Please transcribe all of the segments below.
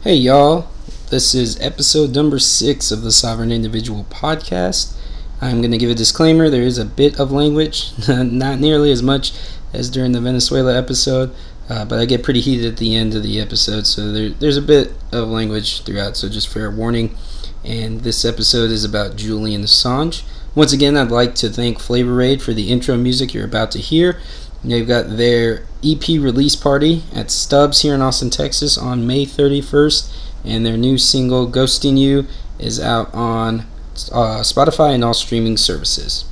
Hey y'all, this is episode number 6 of the Sovereign Individual podcast. I'm going to give a disclaimer. There is a bit of language, not nearly as much as during the Venezuela episode, but I get pretty heated at the end of the episode, so there's a bit of language throughout, so just fair warning. And this episode is about Julian Assange. Once again, I'd like to thank Flavor Aid for the intro music you're about to hear. They've got their EP release party at Stubbs here in Austin, Texas on May 31st, and their new single, Ghosting You, is out on Spotify and all streaming services.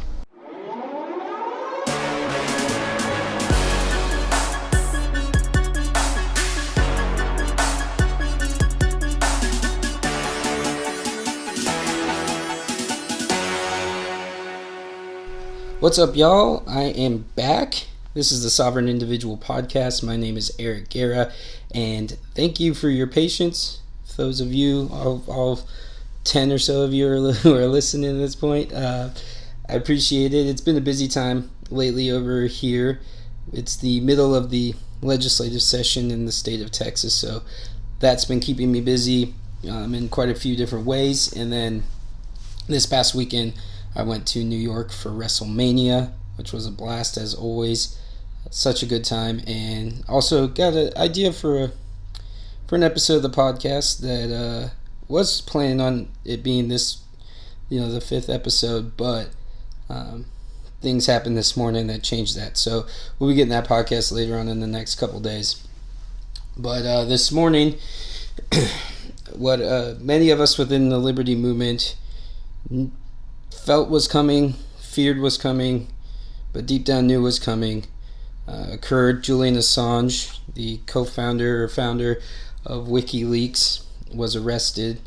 What's up, y'all? I am back. This is the Sovereign Individual podcast. My name is Eric Guerra, and thank you for your patience. Those of you, all 10 or so of you who are listening at this point, I appreciate it. It's been a busy time lately over here. It's the middle of the legislative session in the state of Texas, so that's been keeping me busy in quite a few different ways. And then this past weekend, I went to New York for WrestleMania, which was a blast as always. Such a good time, and also got an idea for an episode of the podcast that was planning on it being this, the 5th episode, but things happened this morning that changed that. So we'll be getting that podcast later on in the next couple days. But this morning, what many of us within the Liberty Movement felt was coming, feared was coming, but deep down knew was coming, occurred. Julian Assange, the co-founder or founder of WikiLeaks, was arrested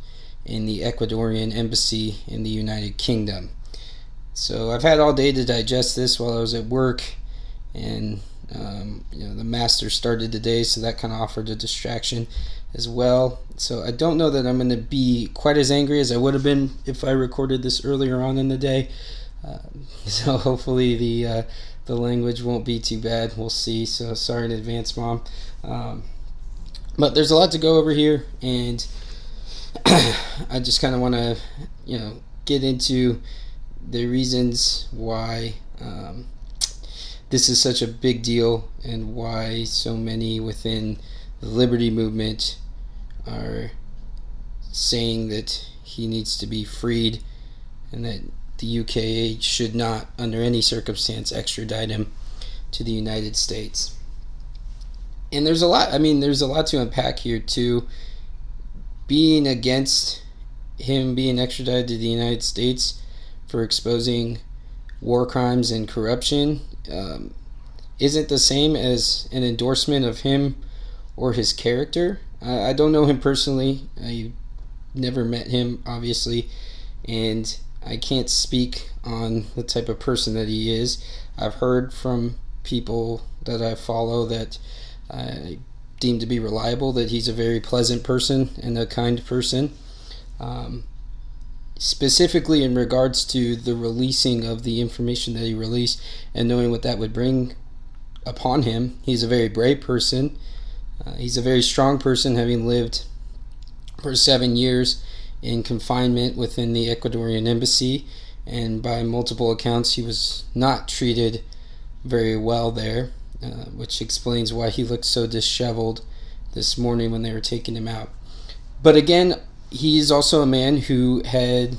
in the Ecuadorian embassy in the United Kingdom. So I've had all day to digest this while I was at work, and the master started today, so that kind of offered a distraction as well. So I don't know that I'm going to be quite as angry as I would have been if I recorded this earlier on in the day. So hopefully the language won't be too bad. We'll see. So sorry in advance, Mom. But there's a lot to go over here, and I just kind of want to, get into the reasons why this is such a big deal, and why so many within the Liberty Movement are saying that he needs to be freed, and that the UK should not, under any circumstance, extradite him to the United States. And there's a lot to unpack here too. Being against him being extradited to the United States for exposing war crimes and corruption isn't the same as an endorsement of him or his character. I don't know him personally. I never met him, obviously, and I can't speak on the type of person that he is. I've heard from people that I follow that I deem to be reliable that he's a very pleasant person and a kind person. Specifically in regards to the releasing of the information that he released and knowing what that would bring upon him, he's a very brave person. He's a very strong person, having lived for 7 years in confinement within the Ecuadorian embassy, and by multiple accounts he was not treated very well there, which explains why he looked so disheveled this morning when they were taking him out. But again, he's also a man who had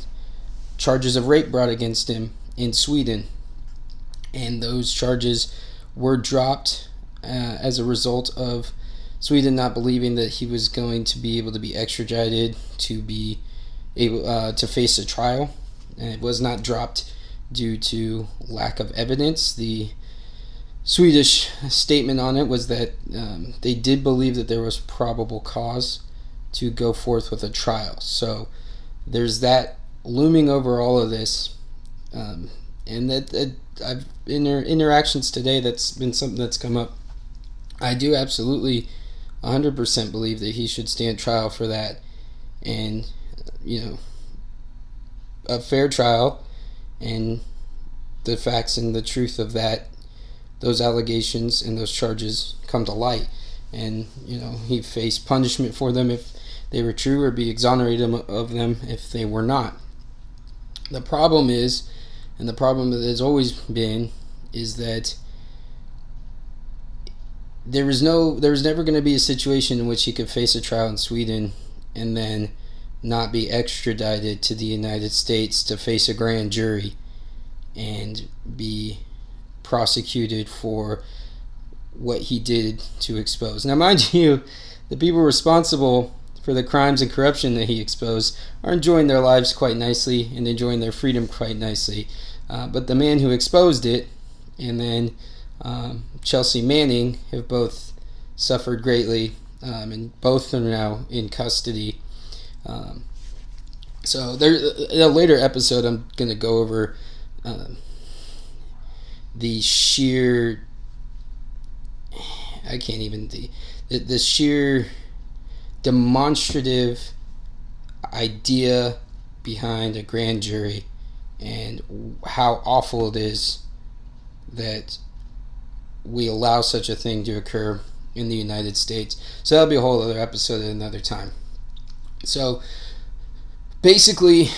charges of rape brought against him in Sweden, and those charges were dropped as a result of Sweden not believing that he was going to be able to be extradited to be able to face a trial. And it was not dropped due to lack of evidence. The Swedish statement on it was that they did believe that there was probable cause to go forth with a trial. So there's that looming over all of this, and that I've in interactions today, that's been something that's come up. I do absolutely 100% believe that he should stand trial for that, and a fair trial, and the facts and the truth of that, those allegations and those charges come to light, and he faced punishment for them if they were true, or be exonerated of them if they were not. The problem is, and the problem that has always been, is that there was never going to be a situation in which he could face a trial in Sweden and then not be extradited to the United States to face a grand jury and be prosecuted for what he did to expose. Now, mind you, the people responsible for the crimes and corruption that he exposed are enjoying their lives quite nicely and enjoying their freedom quite nicely. But the man who exposed it and then Chelsea Manning have both suffered greatly, and both are now in custody. So there, in a later episode, I'm going to go over the sheer, I can't even, the sheer demonstrative idea behind a grand jury and how awful it is that we allow such a thing to occur in the United States. So that'll be a whole other episode at another time. So basically,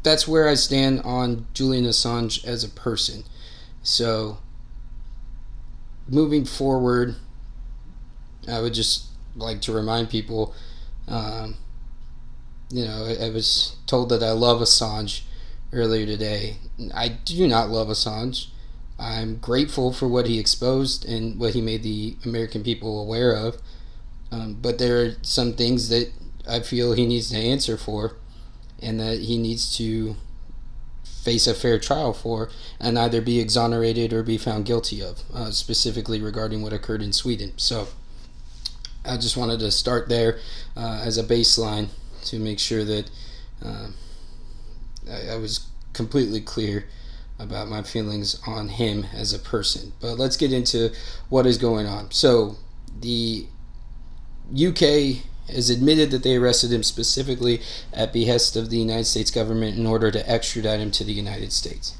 that's where I stand on Julian Assange as a person. So moving forward, I would just like to remind people, I was told that I love Assange earlier today. I do not love Assange. I'm grateful for what he exposed and what he made the American people aware of. But there are some things that I feel he needs to answer for and that he needs to face a fair trial for and either be exonerated or be found guilty of, specifically regarding what occurred in Sweden. So I just wanted to start there as a baseline to make sure that I was completely clear about my feelings on him as a person. But let's get into what is going on. So the UK has admitted that they arrested him specifically at behest of the United States government in order to extradite him to the United States.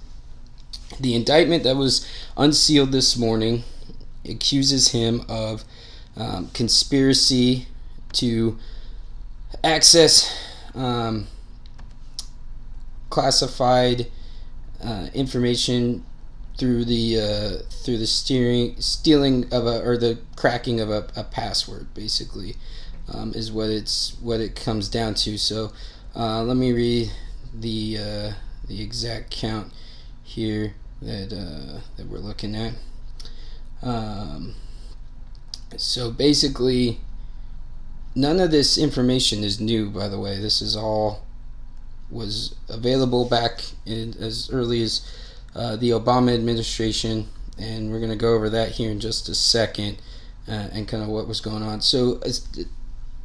The indictment that was unsealed this morning accuses him of conspiracy to access classified information through the stealing of the cracking of a password, basically, is what it comes down to. So let me read the exact count here that we're looking at. So basically, none of this information is new, by the way. This is all was available back in as early as the Obama administration, and we're going to go over that here in just a second and kind of what was going on. So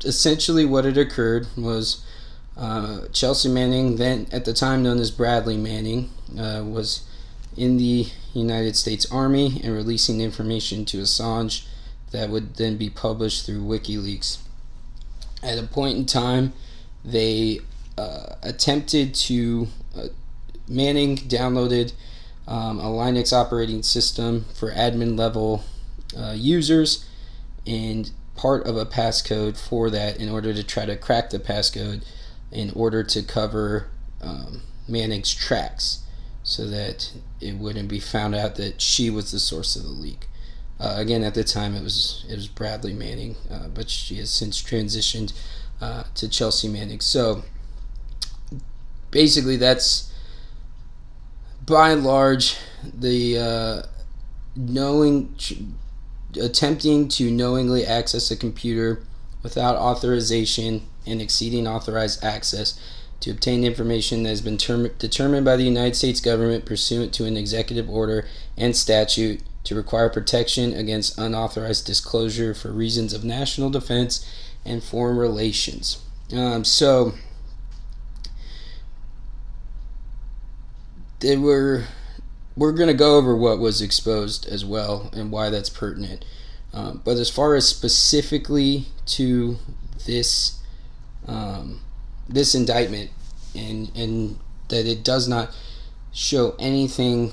essentially what had occurred was Chelsea Manning, then at the time known as Bradley Manning, was in the United States Army and releasing information to Assange that would then be published through WikiLeaks. At a point in time, they attempted to Manning downloaded a Linux operating system for admin level users and part of a passcode for that in order to try to crack the passcode in order to cover Manning's tracks so that it wouldn't be found out that she was the source of the leak. Again, at the time it was Bradley Manning, but she has since transitioned to Chelsea Manning. So basically, that's by and large the attempting to knowingly access a computer without authorization and exceeding authorized access to obtain information that has been determined by the United States government pursuant to an executive order and statute to require protection against unauthorized disclosure for reasons of national defense and foreign relations. So we're going to go over what was exposed as well and why that's pertinent. But as far as specifically to this this indictment and that it does not show anything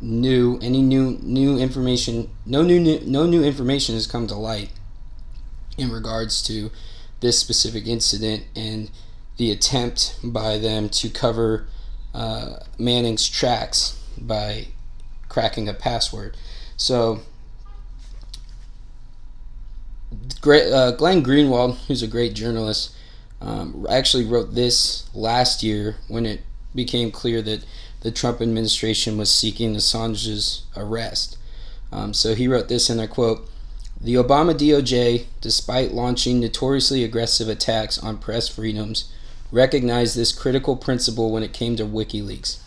new, any new information, no new information has come to light in regards to this specific incident and the attempt by them to cover Manning's tracks by cracking a password. So Glenn Greenwald, who's a great journalist, actually wrote this last year when it became clear that the Trump administration was seeking Assange's arrest. So he wrote this, and I quote, "The Obama DOJ, despite launching notoriously aggressive attacks on press freedoms, recognized this critical principle when it came to WikiLeaks.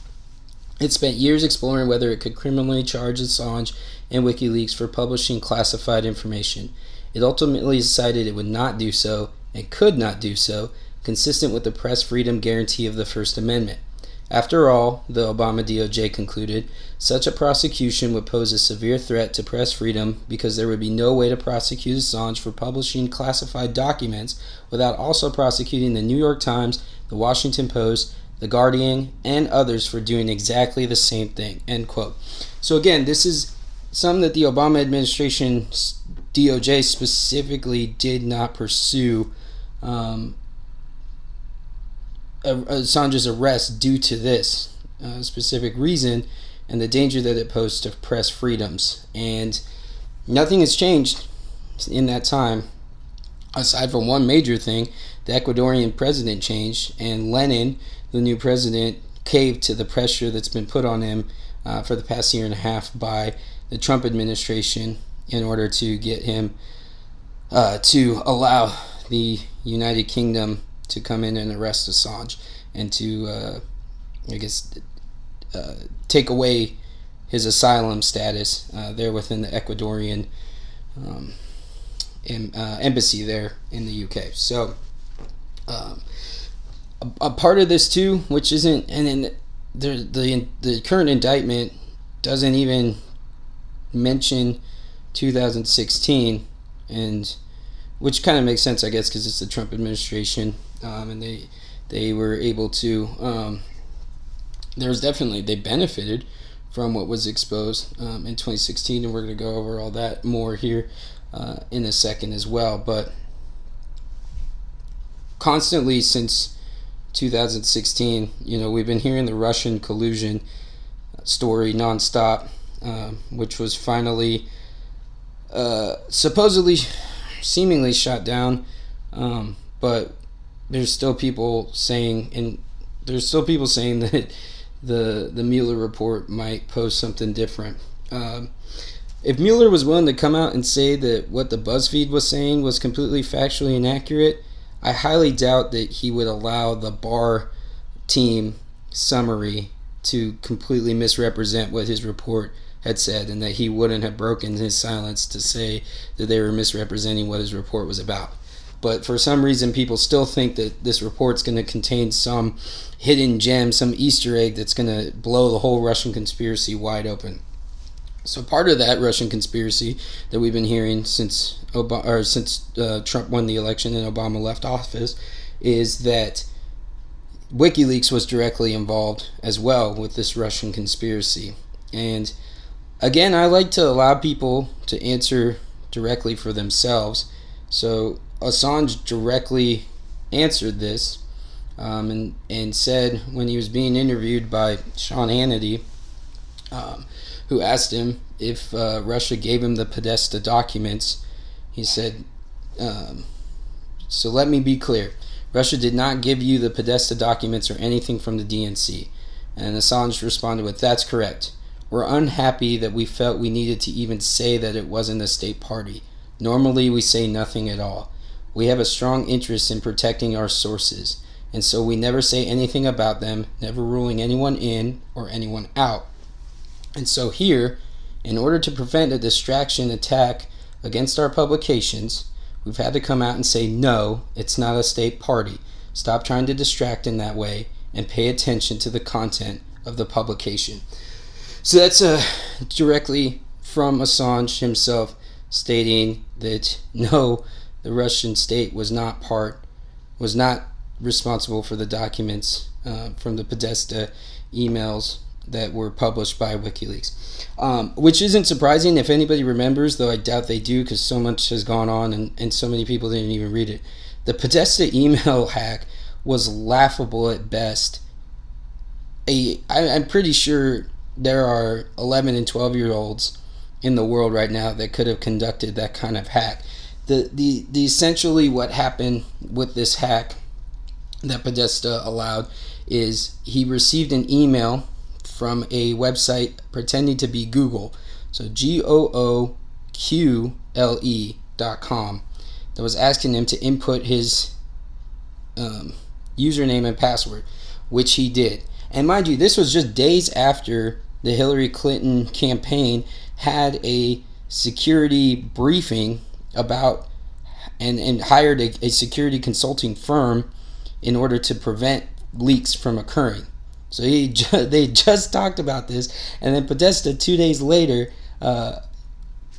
It spent years exploring whether it could criminally charge Assange and WikiLeaks for publishing classified information. It ultimately decided it would not do so and could not do so, consistent with the press freedom guarantee of the First Amendment. After all, the Obama DOJ concluded, such a prosecution would pose a severe threat to press freedom because there would be no way to prosecute Assange for publishing classified documents without also prosecuting the New York Times, the Washington Post, the Guardian, and others for doing exactly the same thing." End quote. So again, this is something that the Obama administration DOJ specifically did not pursue Assange's arrest due to this specific reason and the danger that it posed to press freedoms. And nothing has changed in that time, aside from one major thing. The Ecuadorian president changed, and Lenin, the new president, caved to the pressure that's been put on him for the past year and a half by the Trump administration in order to get him to allow the United Kingdom to come in and arrest Assange and to, take away his asylum status there within the Ecuadorian embassy there in the UK. So a part of this too, which isn't, and the current indictment doesn't even mention 2016, and which kind of makes sense, I guess, because it's the Trump administration, and they were able to. They benefited from what was exposed in 2016, and we're going to go over all that more here in a second as well. But constantly since 2016, we've been hearing the Russian collusion story nonstop, which was finally supposedly, seemingly shot down, but there's still people saying, that the Mueller report might post something different. If Mueller was willing to come out and say that what the BuzzFeed was saying was completely factually inaccurate, I highly doubt that he would allow the Barr team summary to completely misrepresent what his report had said, and that he wouldn't have broken his silence to say that they were misrepresenting what his report was about. But for some reason, people still think that this report's going to contain some hidden gem, some Easter egg that's going to blow the whole Russian conspiracy wide open. So part of that Russian conspiracy that we've been hearing since Trump won the election and Obama left office is that WikiLeaks was directly involved as well with this Russian conspiracy. And again, I like to allow people to answer directly for themselves. So Assange directly answered this and said, when he was being interviewed by Sean Hannity, who asked him if Russia gave him the Podesta documents, he said, so let me be clear. Russia did not give you the Podesta documents or anything from the DNC. And Assange responded with, that's correct. We're unhappy that we felt we needed to even say that it wasn't a state party. Normally we say nothing at all. We have a strong interest in protecting our sources, and so we never say anything about them, never ruling anyone in or anyone out. And so here, in order to prevent a distraction attack against our publications, we've had to come out and say, no, it's not a state party. Stop trying to distract in that way and pay attention to the content of the publication. So that's directly from Assange himself, stating that no, the Russian state was not responsible for the documents from the Podesta emails that were published by WikiLeaks, which isn't surprising if anybody remembers, though I doubt they do because so much has gone on and so many people didn't even read it. The Podesta email hack was laughable at best. I'm pretty sure there are 11 and 12-year-olds in the world right now that could have conducted that kind of hack. The essentially what happened with this hack that Podesta allowed is he received an email from a website pretending to be Google, so google.com, that was asking him to input his username and password, which he did. And mind you, this was just days after the Hillary Clinton campaign had a security briefing about and hired a security consulting firm in order to prevent leaks from occurring. So they just talked about this, and then Podesta 2 days later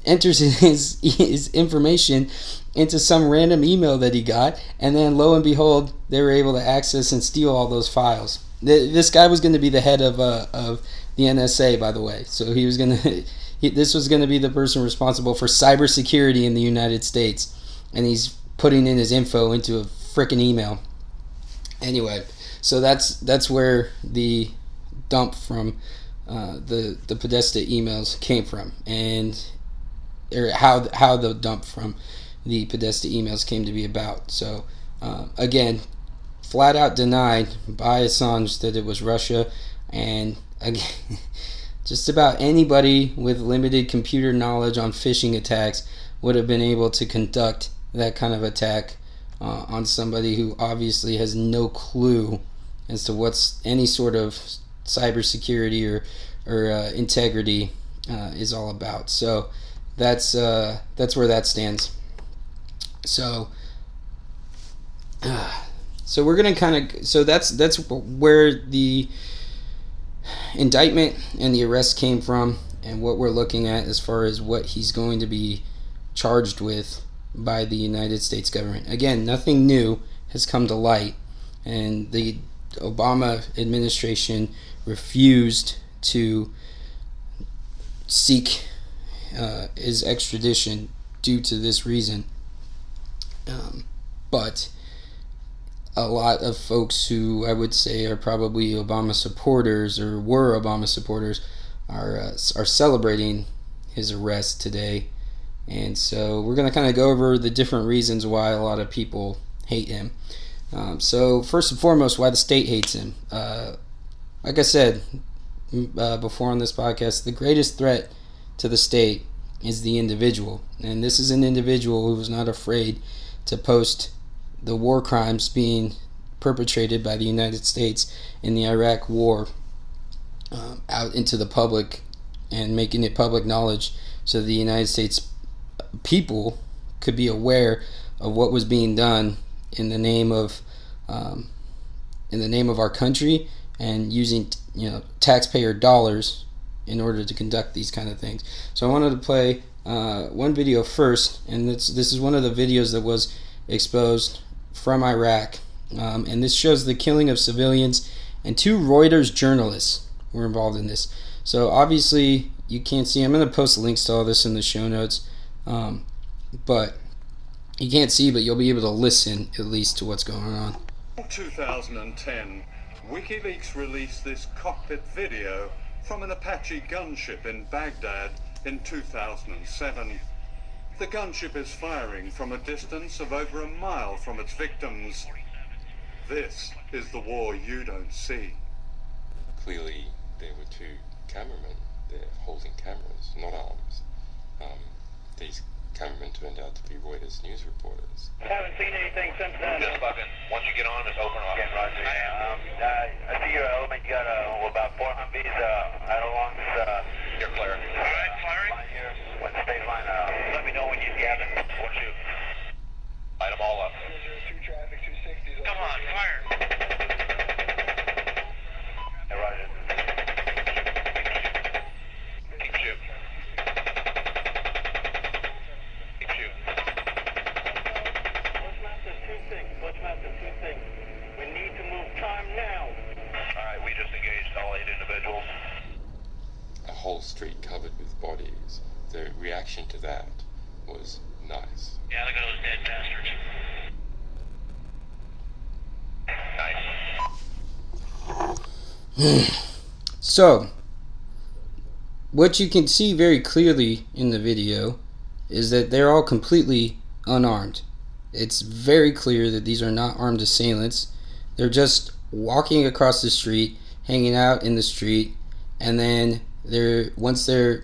enters his information into some random email that he got, and then lo and behold, they were able to access and steal all those files. This guy was going to be the head of the NSA, by the way. So he was going to this was going to be the person responsible for cybersecurity in the United States, and he's putting in his info into a frickin' email. Anyway, so that's where the dump from the Podesta emails came from, and or how the dump from the Podesta emails came to be about. So again, flat out denied by Assange that it was Russia, and again, just about anybody with limited computer knowledge on phishing attacks would have been able to conduct that kind of attack on somebody who obviously has no clue as to what's any sort of cybersecurity or integrity is all about. So that's where that stands. So we're gonna that's where the indictment and the arrest came from, and what we're looking at as far as what he's going to be charged with by the United States government. Again, nothing new has come to light, and the Obama administration refused to seek his extradition due to this reason. But a lot of folks who I would say are probably Obama supporters or were Obama supporters are celebrating his arrest today. And so we're going to kind of go over the different reasons why a lot of people hate him. So first and foremost, why the state hates him. Like I said before on this podcast, the greatest threat to the state is the individual. And this is an individual who was not afraid to post the war crimes being perpetrated by the United States in the Iraq War out into the public and making it public knowledge so the United States people could be aware of what was being done in the name of our country, and using taxpayer dollars in order to conduct these kind of things. So I wanted to play one video first, and this is one of the videos that was exposed from Iraq, and this shows the killing of civilians, and 2 Reuters journalists were involved in this. So obviously you can't see. I'm going to post links to all this in the show notes, but you can't see, but you'll be able to listen at least to what's going on. In 2010, WikiLeaks released this cockpit video from an Apache gunship in Baghdad in 2007. The gunship is firing from a distance of over a mile from its victims. This is the war you don't see. Clearly, there were 2 cameramen there holding cameras, not arms. These cameramen turned out to be Reuters news reporters. Haven't seen anything since then. Just fucking, once you get on, just open up. Again, Roger. I see your element. You got about 4 Humvees out along this. You're clear. All right, firing. Line here. When the state line, let me know when you get it. We'll shoot. Light them all up. 002 traffic, 260. Come on, fire. Hey, Roger. Keep shooting. Keep shooting. Let's master 2 things. We need to move time now. All right, we just engaged all 8 individuals. A whole street covered with bodies. The reaction to that was nice. Yeah, look at those dead bastards. So, what you can see very clearly in the video is that they're all completely unarmed. It's very clear that these are not armed assailants. They're just walking across the street, hanging out in the street, and then once the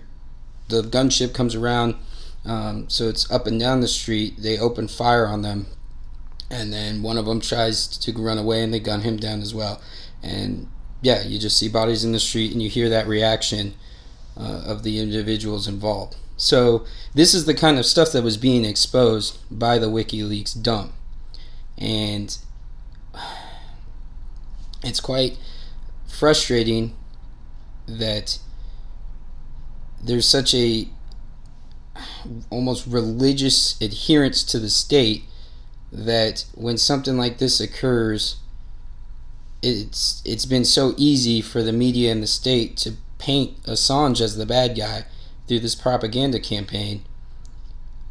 gunship comes around, so it's up and down the street, they open fire on them, and then one of them tries to run away and they gun him down as well. And yeah, you just see bodies in the street and you hear that reaction of the individuals involved. So this is the kind of stuff that was being exposed by the WikiLeaks dump, and it's quite frustrating that there's such a almost religious adherence to the state that when something like this occurs, it's been so easy for the media and the state to paint Assange as the bad guy through this propaganda campaign,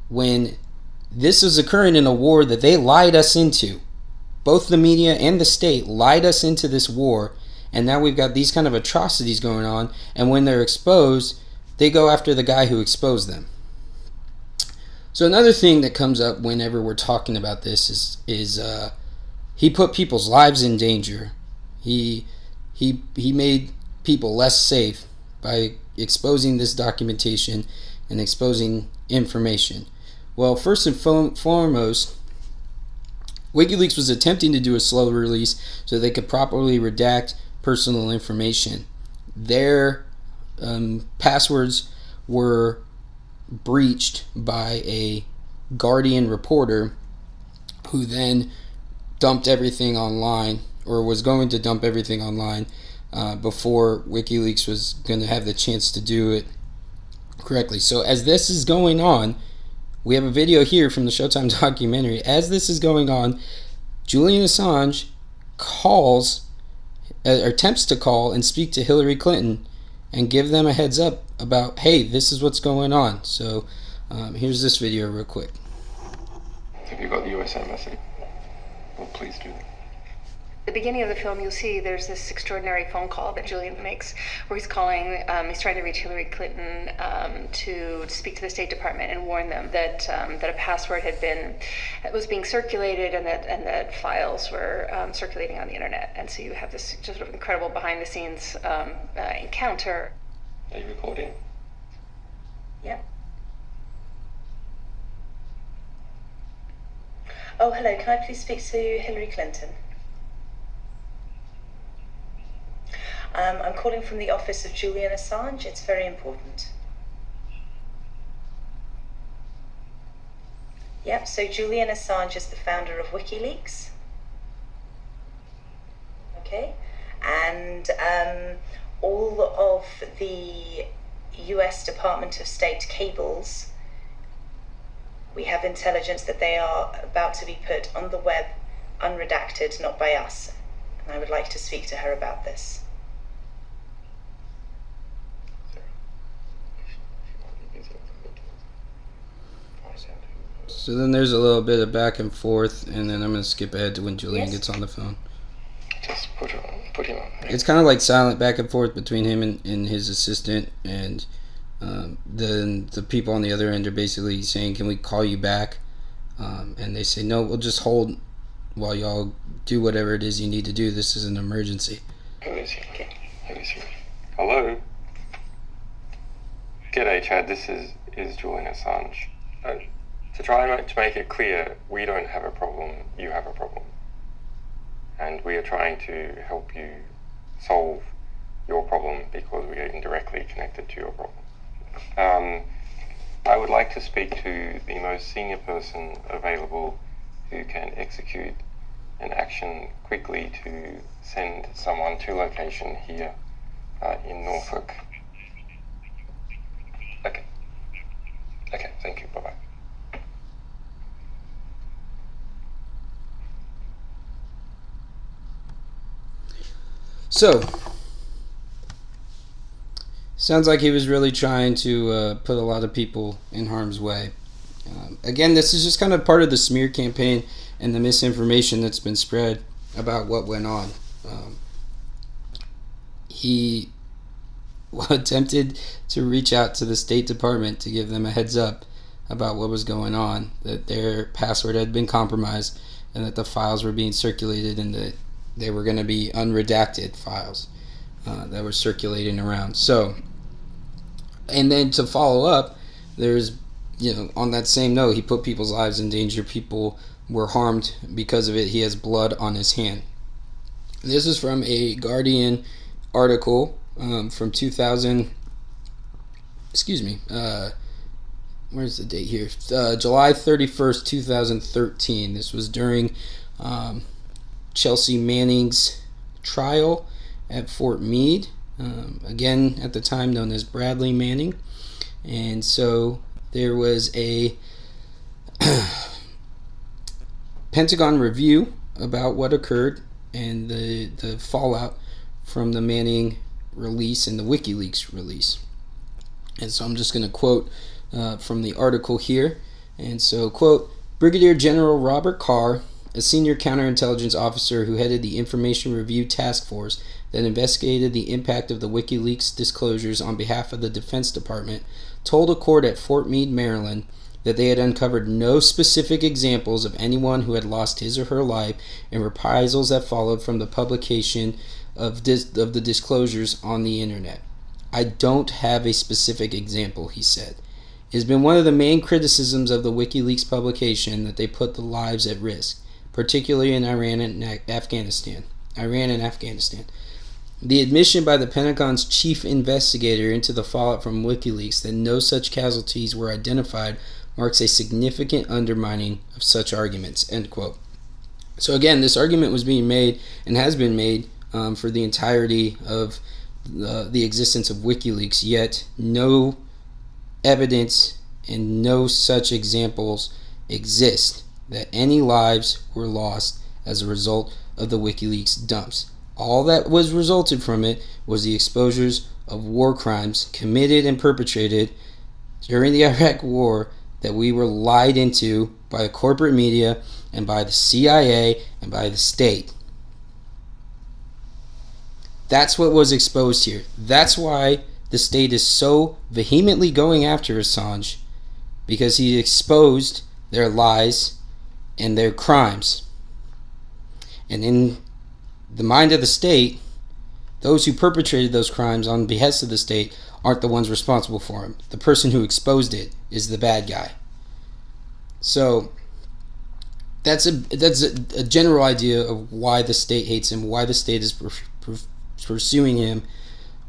when this is occurring in a war that they lied us into. Both the media and the state lied us into this war, and now we've got these kind of atrocities going on, and when they're exposed, they go after the guy who exposed them. So another thing that comes up whenever we're talking about this is he put people's lives in danger. He made people less safe by exposing this documentation and exposing information. Well, first and foremost, WikiLeaks was attempting to do a slow release so they could properly redact personal information. Their passwords were breached by a Guardian reporter who then dumped everything online, or was going to dump everything online before WikiLeaks was going to have the chance to do it correctly. So as this is going on, we have a video here from the Showtime documentary. As this is going on, Julian Assange calls, attempts to call and speak to Hillary Clinton and give them a heads up about, hey, this is what's going on. So here's this video real quick. Have you got the US Embassy? Well, please do. At the beginning of the film, you'll see there's this extraordinary phone call that Julian makes where he's calling, he's trying to reach Hillary Clinton to speak to the State Department and warn them that a password was being circulated, and that files were circulating on the internet. And so you have this just sort of incredible behind-the-scenes encounter. Are you recording? Yep. Oh, hello, can I please speak to Hillary Clinton? I'm calling from the office of Julian Assange. It's very important. Yep, so Julian Assange is the founder of WikiLeaks. Okay, and all of the US Department of State cables, we have intelligence that they are about to be put on the web unredacted, not by us. And I would like to speak to her about this. So then there's a little bit of back and forth, and then I'm going to skip ahead to when Julian gets on the phone. Just put him on. It's kind of like silent back and forth between him and his assistant, and then the people on the other end are basically saying, can we call you back? And they say, no, we'll just hold while y'all do whatever it is you need to do. This is an emergency. Who is he? Who is he? Hello? G'day, Chad. This is Julian Assange. To try and to make it clear, we don't have a problem, you have a problem. And we are trying to help you solve your problem because we are indirectly connected to your problem. I would like to speak to the most senior person available who can execute an action quickly to send someone to location here in Norfolk. Okay, thank you, bye-bye. So, sounds like he was really trying to put a lot of people in harm's way. Again, this is just kind of part of the smear campaign and the misinformation that's been spread about what went on. he attempted to reach out to the State Department to give them a heads up about what was going on, that their password had been compromised and that the files were being circulated and that they were going to be unredacted files that were circulating around. So, and then to follow up, there's, on that same note, he put people's lives in danger. People were harmed because of it. He has blood on his hand. This is from a Guardian article from 2000. Where's the date here? July 31st, 2013. This was during Chelsea Manning's trial at Fort Meade, again at the time known as Bradley Manning. And so there was a Pentagon review about what occurred and the fallout from the Manning release and the WikiLeaks release. And so I'm just going to quote from the article here. And so, quote, Brigadier General Robert Carr, a senior counterintelligence officer who headed the Information Review Task Force that investigated the impact of the WikiLeaks disclosures on behalf of the Defense Department, told a court at Fort Meade, Maryland, that they had uncovered no specific examples of anyone who had lost his or her life in reprisals that followed from the publication of the disclosures on the internet. I don't have a specific example, he said. It has been one of the main criticisms of the WikiLeaks publication that they put the lives at risk, particularly in Iran and Afghanistan. The admission by the Pentagon's chief investigator into the fallout from WikiLeaks that no such casualties were identified marks a significant undermining of such arguments, end quote. So again, this argument was being made and has been made for the entirety of the existence of WikiLeaks, yet no evidence and no such examples exist that any lives were lost as a result of the WikiLeaks dumps. All that was resulted from it was the exposures of war crimes committed and perpetrated during the Iraq War that we were lied into by the corporate media and by the CIA and by the state. That's what was exposed here. That's why the state is so vehemently going after Assange, because he exposed their lies and their crimes. And in the mind of the state, those who perpetrated those crimes on behest of the state aren't the ones responsible for them. The person who exposed it is the bad guy. So that's a general idea of why the state hates him, why the state is pursuing him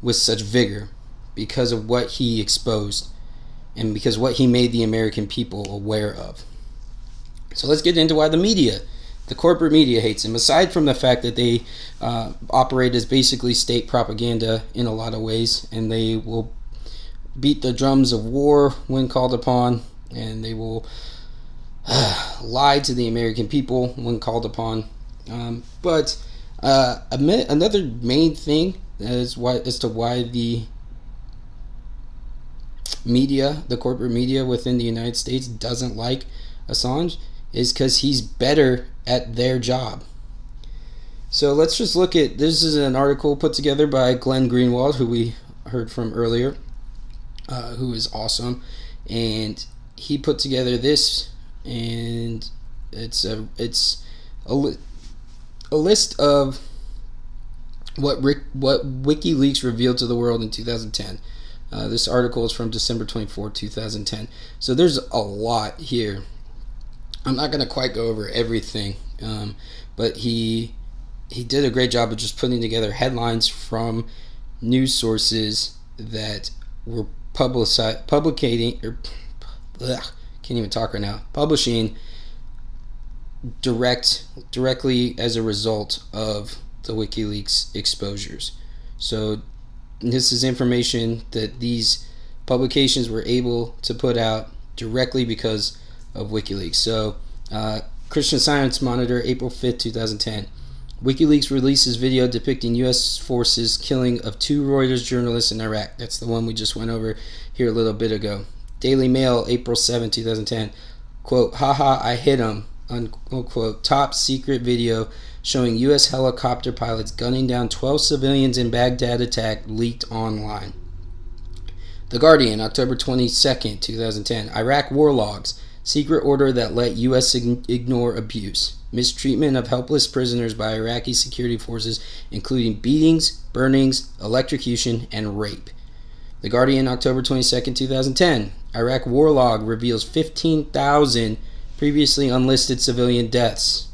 with such vigor, because of what he exposed and because what he made the American people aware of. So let's get into why the corporate media hates him, aside from the fact that they operate as basically state propaganda in a lot of ways, and they will beat the drums of war when called upon, and they will lie to the American people when called upon. But another main thing as to why the media, the corporate media within the United States, doesn't like Assange is because he's better at their job. So let's just look at, this is an article put together by Glenn Greenwald, who we heard from earlier, who is awesome, and he put together this, and it's a list of what WikiLeaks revealed to the world in 2010. This article is from December 24, 2010. So there's a lot here. I'm not going to quite go over everything, but he did a great job of just putting together headlines from news sources that were publishing directly as a result of the WikiLeaks exposures. So this is information that these publications were able to put out directly because of WikiLeaks. So Christian Science Monitor, April 5th, 2010. WikiLeaks releases video depicting U.S. forces killing of 2 Reuters journalists in Iraq. That's the one we just went over here a little bit ago. Daily Mail, April 7, 2010. Quote, haha, I hit him. unquote top secret video showing U.S. helicopter pilots gunning down 12 civilians in Baghdad attack leaked online. The Guardian, October 22nd, 2010. Iraq war logs. Secret order that let U.S. ignore abuse. Mistreatment of helpless prisoners by Iraqi security forces, including beatings, burnings, electrocution, and rape. The Guardian, October 22nd, 2010. Iraq war log reveals 15,000 previously unlisted civilian deaths.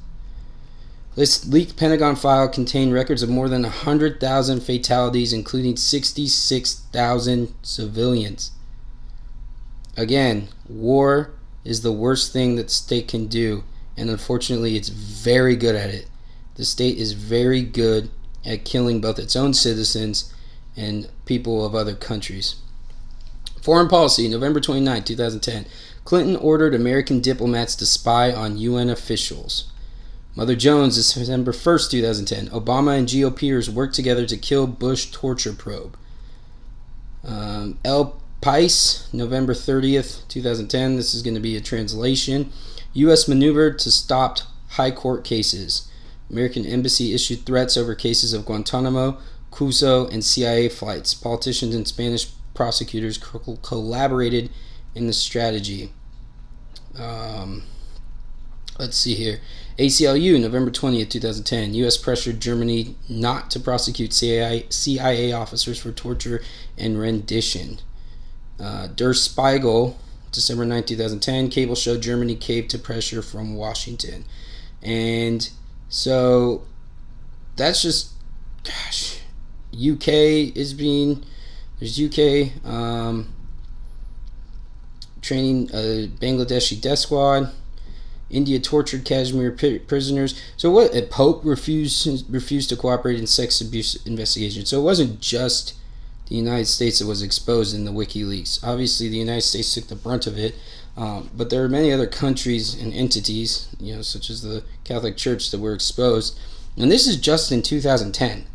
This leaked Pentagon file contained records of more than 100,000 fatalities, including 66,000 civilians. Again, war is the worst thing that the state can do, and unfortunately it's very good at it. The state is very good at killing both its own citizens and people of other countries. Foreign policy, November 29, 2010. Clinton ordered American diplomats to spy on UN officials. Mother Jones, December 1st, 2010. Obama and GOPers worked together to kill Bush torture probe. El Pais, November 30th, 2010. This is going to be a translation. U.S. maneuvered to stop high court cases. American embassy issued threats over cases of Guantanamo, Cuso, and CIA flights. Politicians and Spanish prosecutors collaborated in the strategy. Let's see here. ACLU, November 20th, 2010. U.S. pressured Germany not to prosecute CIA officers for torture and rendition. Der Spiegel, December 9, 2010. Cable show Germany caved to pressure from Washington. And so that's just, gosh, UK is being, there's UK training a Bangladeshi death squad. India tortured Kashmir prisoners. So what? A Pope refused to cooperate in sex abuse investigation. So it wasn't just the United States that was exposed in the WikiLeaks. Obviously, the United States took the brunt of it, but there are many other countries and entities, such as the Catholic Church, that were exposed. And this is just in 2010.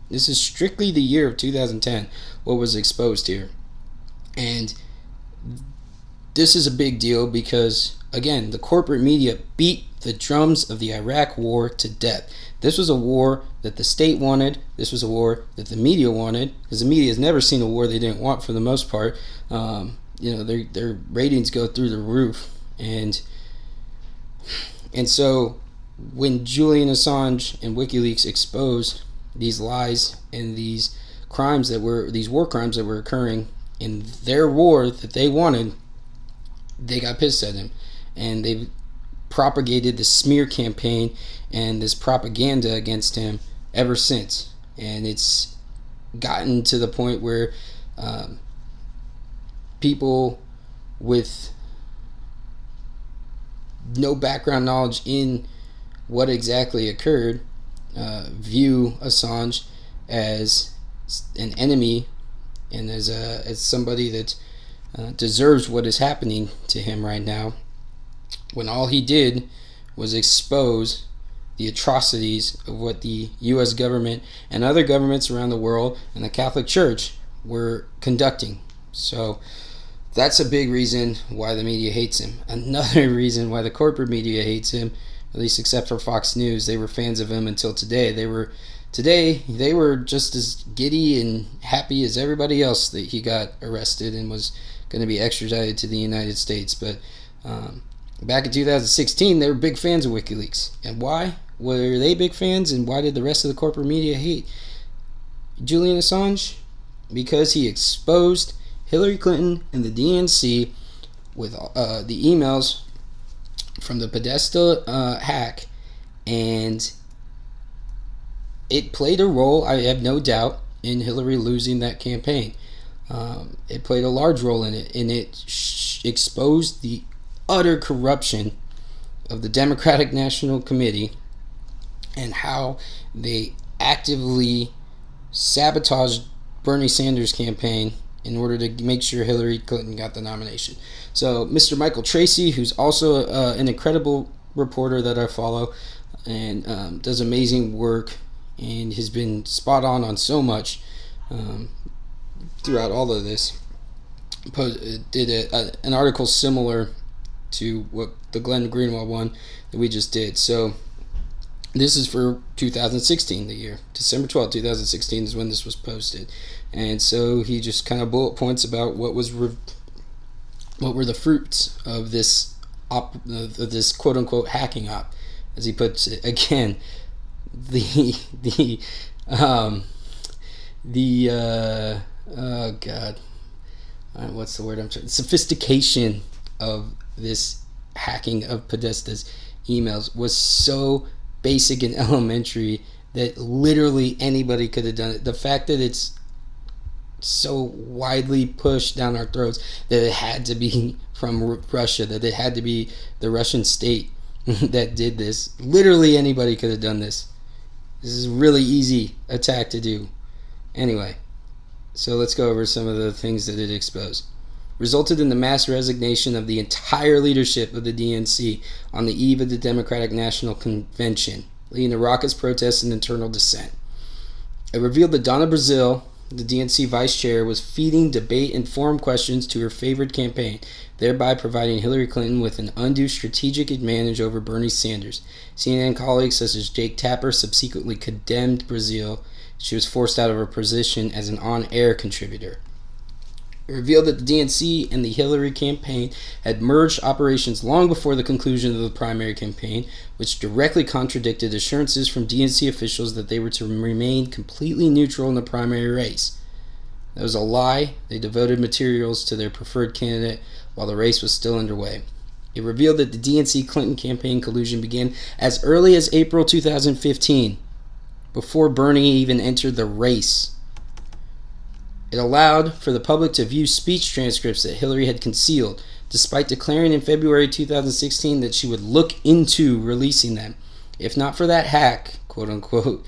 This is strictly the year of 2010, what was exposed here. And this is a big deal because, again, the corporate media beat the drums of the Iraq war to death. This was a war that the state wanted. This was a war that the media wanted, because the media has never seen a war they didn't want for the most part. Their ratings go through the roof. And so when Julian Assange and WikiLeaks exposed these lies and these war crimes that were occurring in their war that they wanted, they got pissed at him, and they propagated the smear campaign and this propaganda against him ever since. And it's gotten to the point where people with no background knowledge in what exactly occurred view Assange as an enemy and as somebody that deserves what is happening to him right now, when all he did was expose the atrocities of what the U.S. government and other governments around the world and the Catholic Church were conducting. So that's a big reason why the media hates him. Another reason why the corporate media hates him, at least except for Fox News, they were fans of him until today. They were just as giddy and happy as everybody else that he got arrested and was going to be extradited to the United States. But back in 2016, they were big fans of WikiLeaks. And why were they big fans, and why did the rest of the corporate media hate Julian Assange? Because he exposed Hillary Clinton and the DNC with the emails from the Podesta hack, and it played a role, I have no doubt, in Hillary losing that campaign. It played a large role in it, and it exposed the utter corruption of the Democratic National Committee and how they actively sabotaged Bernie Sanders' campaign in order to make sure Hillary Clinton got the nomination. So Mr. Michael Tracy, who's also an incredible reporter that I follow and does amazing work and has been spot on so much throughout all of this, did an article similar to what the Glenn Greenwald one that we just did. So this is for 2016, the year. December 12th, 2016 is when this was posted. And so he just kind of bullet points about what were the fruits of this this quote-unquote hacking op, as he puts it. Again, oh God, what's the word I'm trying? Sophistication of this hacking of Podesta's emails was so basic and elementary that literally anybody could have done it. The fact that it's so widely pushed down our throats that it had to be from Russia, that it had to be the Russian state that did this. Literally anybody could have done this. This is a really easy attack to do. Anyway, so let's go over some of the things that it exposed. Resulted in the mass resignation of the entire leadership of the DNC on the eve of the Democratic National Convention, leading to raucous protests and internal dissent. It revealed that Donna Brazile, the DNC vice chair, was feeding debate and forum questions to her favored campaign, thereby providing Hillary Clinton with an undue strategic advantage over Bernie Sanders. CNN colleagues such as Jake Tapper subsequently condemned Brazile. She was forced out of her position as an on-air contributor. It revealed that the DNC and the Hillary campaign had merged operations long before the conclusion of the primary campaign, which directly contradicted assurances from DNC officials that they were to remain completely neutral in the primary race. That was a lie. They devoted materials to their preferred candidate while the race was still underway. It revealed that the DNC Clinton campaign collusion began as early as April 2015, before Bernie even entered the race. It allowed for the public to view speech transcripts that Hillary had concealed, despite declaring in February 2016 that she would look into releasing them. If not for that hack, quote unquote,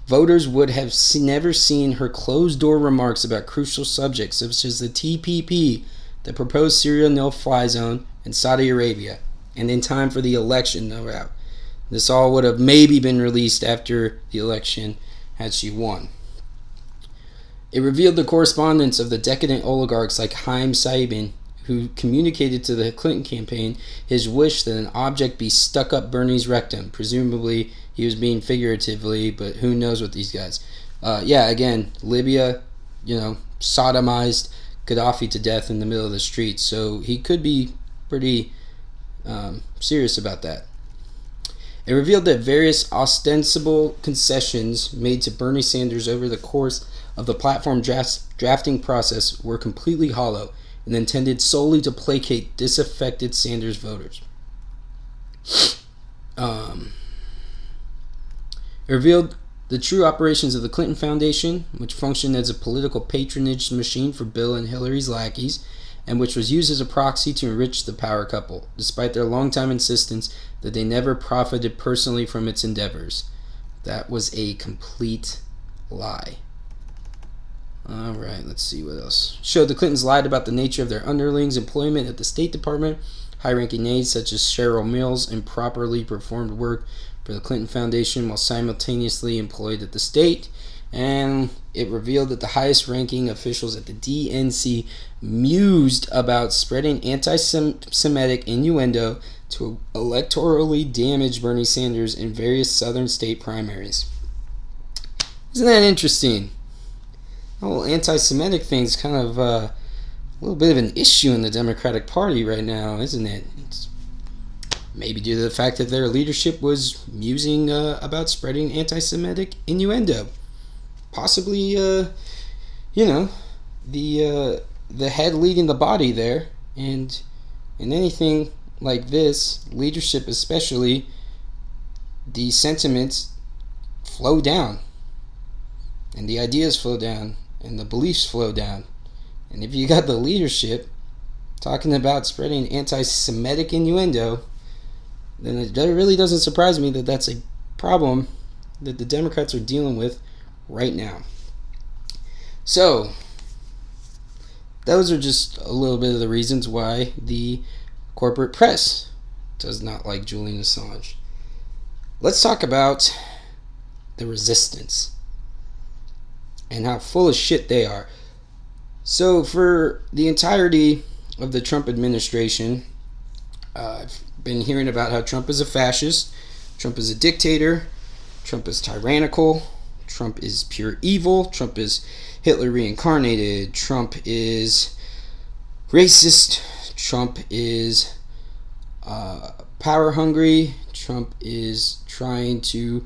voters would have never seen her closed-door remarks about crucial subjects such as the TPP, the proposed Syria no-fly zone, and Saudi Arabia, and in time for the election, no doubt. This all would have maybe been released after the election had she won. It revealed the correspondence of the decadent oligarchs like Haim Saabin, who communicated to the Clinton campaign his wish that an object be stuck up Bernie's rectum. Presumably, he was being figuratively, but who knows what these guys. Again, Libya, sodomized Gaddafi to death in the middle of the street, so he could be pretty serious about that. It revealed that various ostensible concessions made to Bernie Sanders over the course of the platform drafting process were completely hollow and intended solely to placate disaffected Sanders voters. It revealed the true operations of the Clinton Foundation, which functioned as a political patronage machine for Bill and Hillary's lackeys, and which was used as a proxy to enrich the power couple, despite their longtime insistence that they never profited personally from its endeavors. That was a complete lie. Alright, let's see what else. Showed the Clintons lied about the nature of their underlings' employment at the State Department. High-ranking aides such as Cheryl Mills improperly performed work for the Clinton Foundation while simultaneously employed at the state. And it revealed that the highest-ranking officials at the DNC mused about spreading anti-Semitic innuendo to electorally damage Bernie Sanders in various southern state primaries. Isn't that interesting? The whole anti-Semitic thing's kind of a little bit of an issue in the Democratic Party right now, isn't it? It's maybe due to the fact that their leadership was musing about spreading anti-Semitic innuendo. Possibly, the head leading the body there, and in anything like this, leadership especially, the sentiments flow down, and the ideas flow down, and the beliefs flow down. And if you got the leadership talking about spreading anti-Semitic innuendo, then it really doesn't surprise me that that's a problem that the Democrats are dealing with right now. So, those are just a little bit of the reasons why the corporate press does not like Julian Assange. Let's talk about the resistance and how full of shit they are. So for the entirety of the Trump administration, I've been hearing about how Trump is a fascist, Trump is a dictator, Trump is tyrannical, Trump is pure evil, Trump is Hitler reincarnated, Trump is racist, Trump is power hungry, Trump is trying to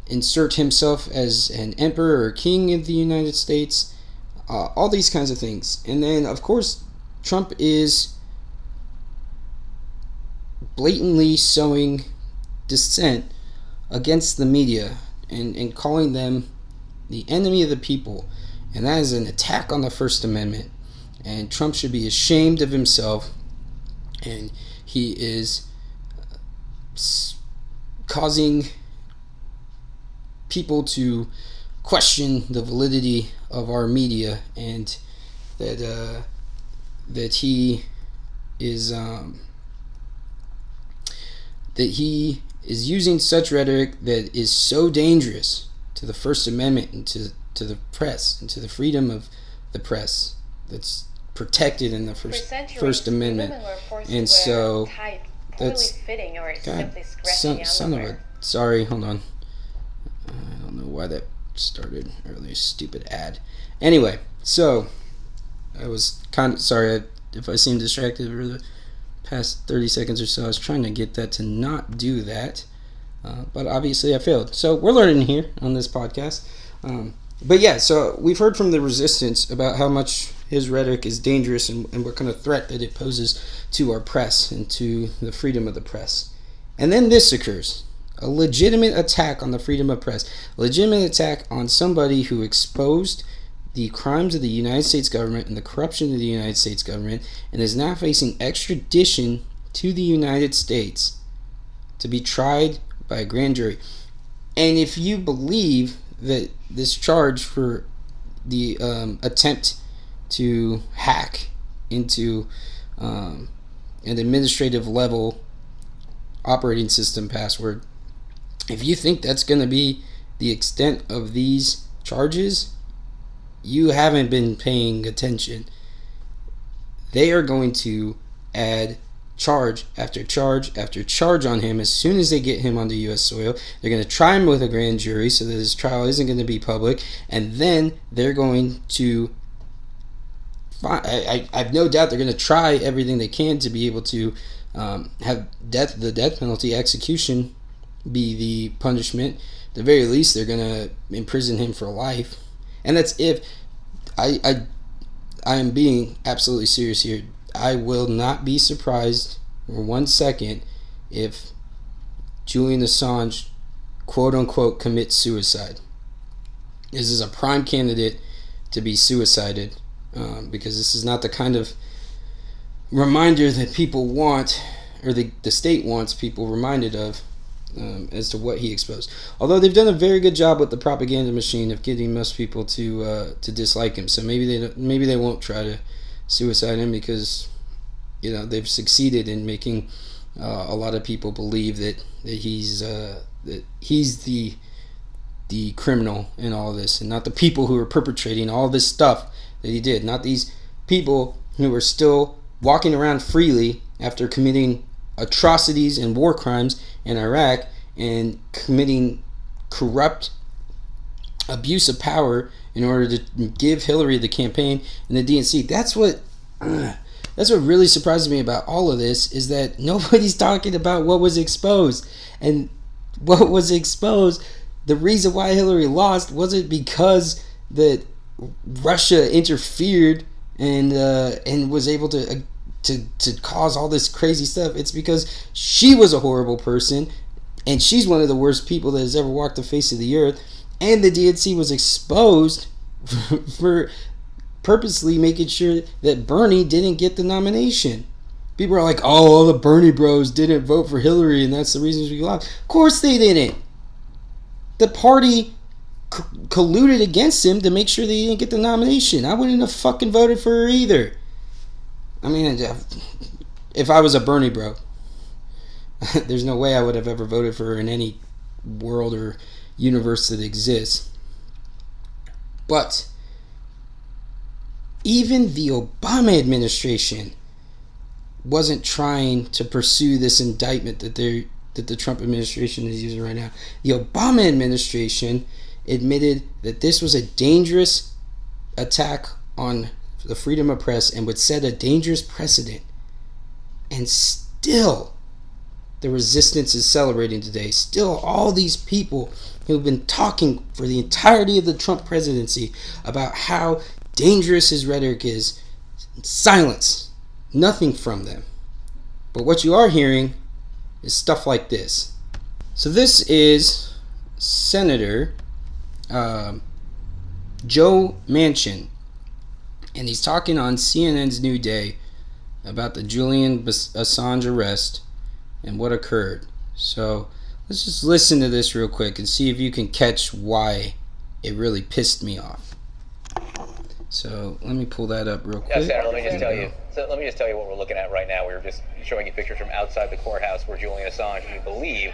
insert himself as an emperor or king of the United States, all these kinds of things. And then, of course, Trump is blatantly sowing dissent against the media and calling them the enemy of the people. And that is an attack on the First Amendment. And Trump should be ashamed of himself. And he is causing people to question the validity of our media, and that he is using such rhetoric that is so dangerous to the First Amendment and to the press and to the freedom of the press that's protected in the First Amendment. And so that's God, son of a, sorry, hold on, I don't know why that started earlier, stupid ad. Anyway, so I was kind of sorry if I seem distracted for the past 30 seconds or so. I was trying to get that to not do that, but obviously I failed. So we're learning here on this podcast. But yeah, so we've heard from the resistance about how much his rhetoric is dangerous and what kind of threat that it poses to our press and to the freedom of the press. And then this occurs. A legitimate attack on the freedom of press. A legitimate attack on somebody who exposed the crimes of the United States government and the corruption of the United States government and is now facing extradition to the United States to be tried by a grand jury. And if you believe that this charge for the attempt to hack into an administrative level operating system password, if you think that's going to be the extent of these charges, you haven't been paying attention. They are going to add charge after charge after charge on him as soon as they get him onto U.S. soil. They're going to try him with a grand jury so that his trial isn't going to be public, and then they're going to I have no doubt they're going to try everything they can to be able to have the death penalty, execution, be the punishment. At the very least, they're going to imprison him for life. And that's if I am being absolutely serious here. I will not be surprised for 1 second if Julian Assange, quote unquote, commits suicide. This is a prime candidate to be suicided, because this is not the kind of reminder that people want, or the state wants people reminded of, as to what he exposed. Although they've done a very good job with the propaganda machine of getting most people to dislike him, so maybe they won't try to suicide him, because they've succeeded in making a lot of people believe that he's the criminal in all this, and not the people who are perpetrating all this stuff that he did. Not these people who are still walking around freely after committing atrocities and war crimes in Iraq and committing corrupt abuse of power in order to give Hillary the campaign and the DNC. That's what really surprises me about all of this, is that nobody's talking about what was exposed. And what was exposed, the reason why Hillary lost wasn't because that Russia interfered and was able to cause all this crazy stuff. It's because she was a horrible person, and she's one of the worst people that has ever walked the face of the earth, and the DNC was exposed for purposely making sure that Bernie didn't get the nomination. People are like, oh, all the Bernie bros didn't vote for Hillary, and that's the reason we lost. Of course they didn't. The party colluded against him to make sure that he didn't get the nomination. I wouldn't have fucking voted for her either. I mean, if I was a Bernie bro, there's no way I would have ever voted for her in any world or universe that exists. But even the Obama administration wasn't trying to pursue this indictment that the Trump administration is using right now. The Obama administration admitted that this was a dangerous attack on the freedom of press and would set a dangerous precedent. And still, the resistance is celebrating today. Still, all these people who've been talking for the entirety of the Trump presidency about how dangerous his rhetoric is, silence. Nothing from them. But what you are hearing is stuff like this. So this is Senator Joe Manchin, and he's talking on CNN's New Day about the Julian Assange arrest and what occurred. So let's just listen to this real quick and see if you can catch why it really pissed me off. So let me pull that up real quick. Yeah, Senator, let me just tell you what we're looking at right now. We were just showing you pictures from outside the courthouse where Julian Assange, we believe,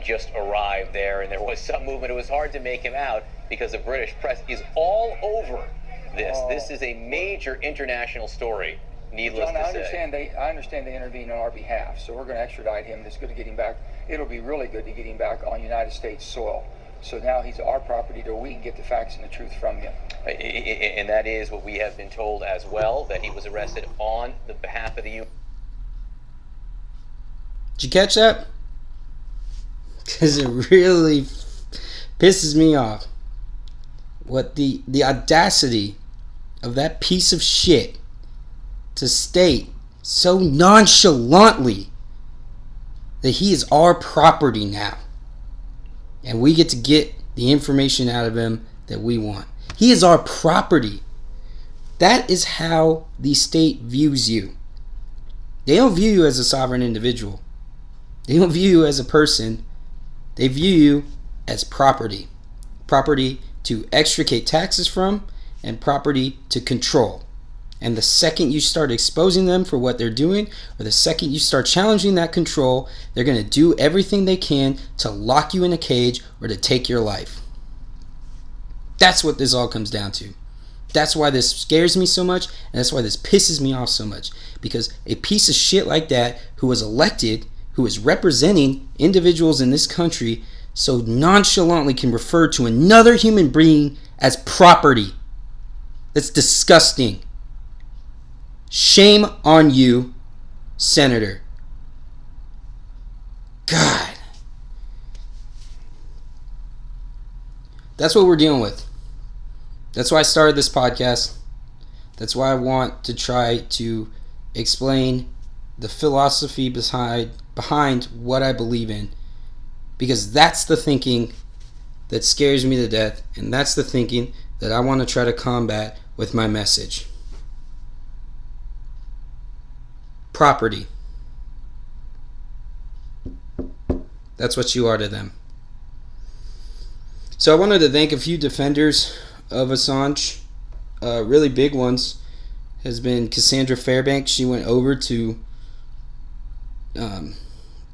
just arrived there, and there was some movement. It was hard to make him out because the British press is all over this. This is a major international story, needless John, to say. I understand they intervened on our behalf, so we're going to extradite him. It's good to get him back. It'll be really good to get him back on United States soil. So now he's our property, so we can get the facts and the truth from him. And that is what we have been told as well, that he was arrested on the behalf of the U.S. Did you catch that? Because it really pisses me off. What the audacity of that piece of shit to state so nonchalantly that he is our property now. And we get to get the information out of him that we want. He is our property. That is how the state views you. They don't view you as a sovereign individual. They don't view you as a person. They view you as property. Property to extricate taxes from and property to control. And the second you start exposing them for what they're doing, or the second you start challenging that control, they're going to do everything they can to lock you in a cage or to take your life. That's what this all comes down to. That's why this scares me so much, and that's why this pisses me off so much. Because a piece of shit like that, who was elected, who is representing individuals in this country, so nonchalantly can refer to another human being as property. That's disgusting. Shame on you, Senator. God. That's what we're dealing with. That's why I started this podcast. That's why I want to try to explain the philosophy behind what I believe in. Because that's the thinking that scares me to death. And that's the thinking that I want to try to combat with my message. Property. That's what you are to them. So I wanted to thank a few defenders of Assange. Really big ones has been Cassandra Fairbanks. She went over to the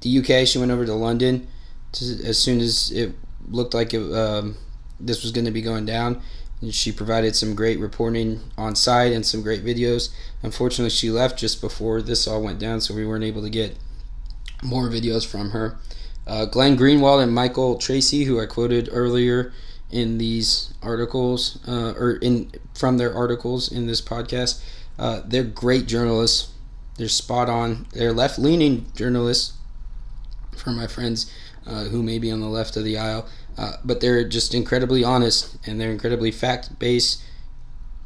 UK. She went over to London as soon as it looked like this was going to be going down. And she provided some great reporting on site and some great videos. Unfortunately, she left just before this all went down, so we weren't able to get more videos from her. Glenn Greenwald and Michael Tracy, who I quoted earlier in these articles, from their articles in this podcast, they're great journalists. They're spot on. They're left-leaning journalists, for my friends who may be on the left of the aisle. But they're just incredibly honest, and they're incredibly fact-based,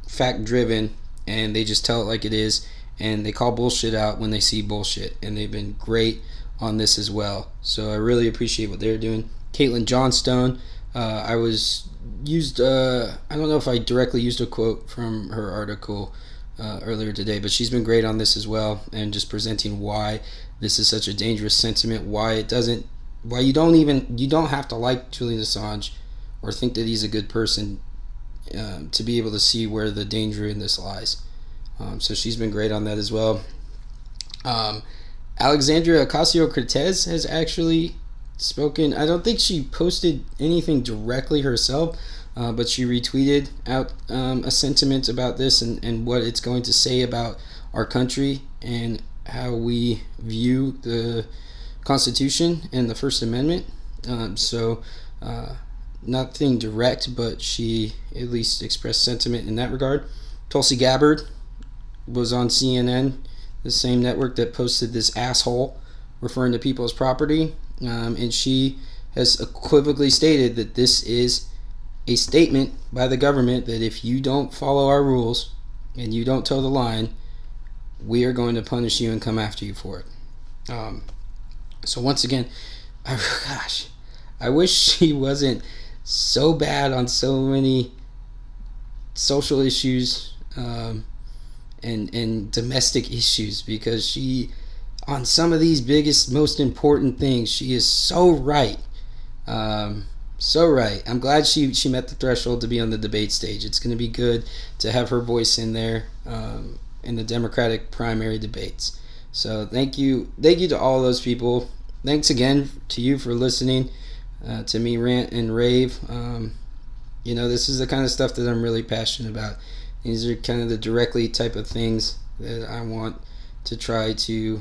fact-driven, and they just tell it like it is, and they call bullshit out when they see bullshit, and they've been great on this as well. So I really appreciate what they're doing. Caitlin Johnstone, I don't know if I directly used a quote from her article earlier today, but she's been great on this as well, and just presenting why this is such a dangerous sentiment, why you don't have to like Julian Assange or think that he's a good person to be able to see where the danger in this lies. So she's been great on that as well. Alexandria Ocasio-Cortez has actually spoken. I don't think she posted anything directly herself, but she retweeted out a sentiment about this and what it's going to say about our country. And how we view the Constitution and the First Amendment. Nothing direct, but she at least expressed sentiment in that regard. Tulsi Gabbard was on CNN, the same network that posted this asshole referring to people as property, and she has equivocally stated that this is a statement by the government that if you don't follow our rules and you don't toe the line, we are going to punish you and come after you for it. So once again, I wish she wasn't so bad on so many social issues and domestic issues, because she, on some of these biggest, most important things, she is so right. So right. I'm glad she met the threshold to be on the debate stage. It's going to be good to have her voice in there in the Democratic primary debates. So thank you to all those people. Thanks again to you for listening to me rant and rave. This is the kind of stuff that I'm really passionate about. These are kind of the directly type of things that I want to try to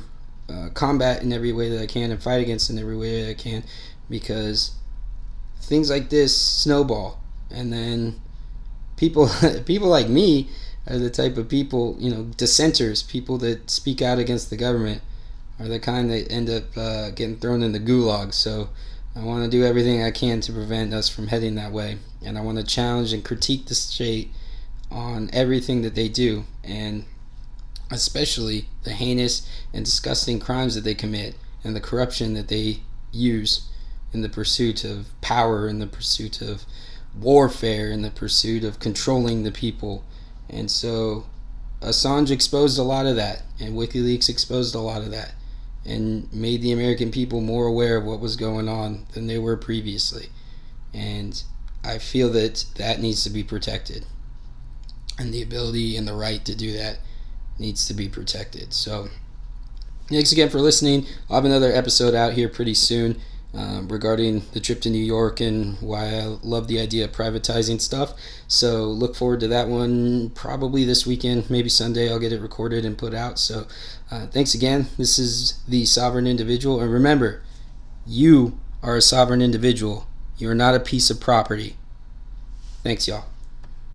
combat in every way that I can and fight against in every way that I can, because things like this snowball, and then people like me are the type of people, dissenters, people that speak out against the government, are the kind that end up getting thrown in the gulag. So I want to do everything I can to prevent us from heading that way, and I want to challenge and critique the state on everything that they do, and especially the heinous and disgusting crimes that they commit and the corruption that they use in the pursuit of power, in the pursuit of warfare, in the pursuit of controlling the people. And so Assange exposed a lot of that, and WikiLeaks exposed a lot of that, and made the American people more aware of what was going on than they were previously. And I feel that needs to be protected, and the ability and the right to do that needs to be protected. So thanks again for listening. I'll have another episode out here pretty soon regarding the trip to New York and why I love the idea of privatizing stuff. So look forward to that one probably this weekend, maybe Sunday. I'll get it recorded and put out. So thanks again. This is The Sovereign Individual. And remember, you are a sovereign individual. You are not a piece of property. Thanks, y'all.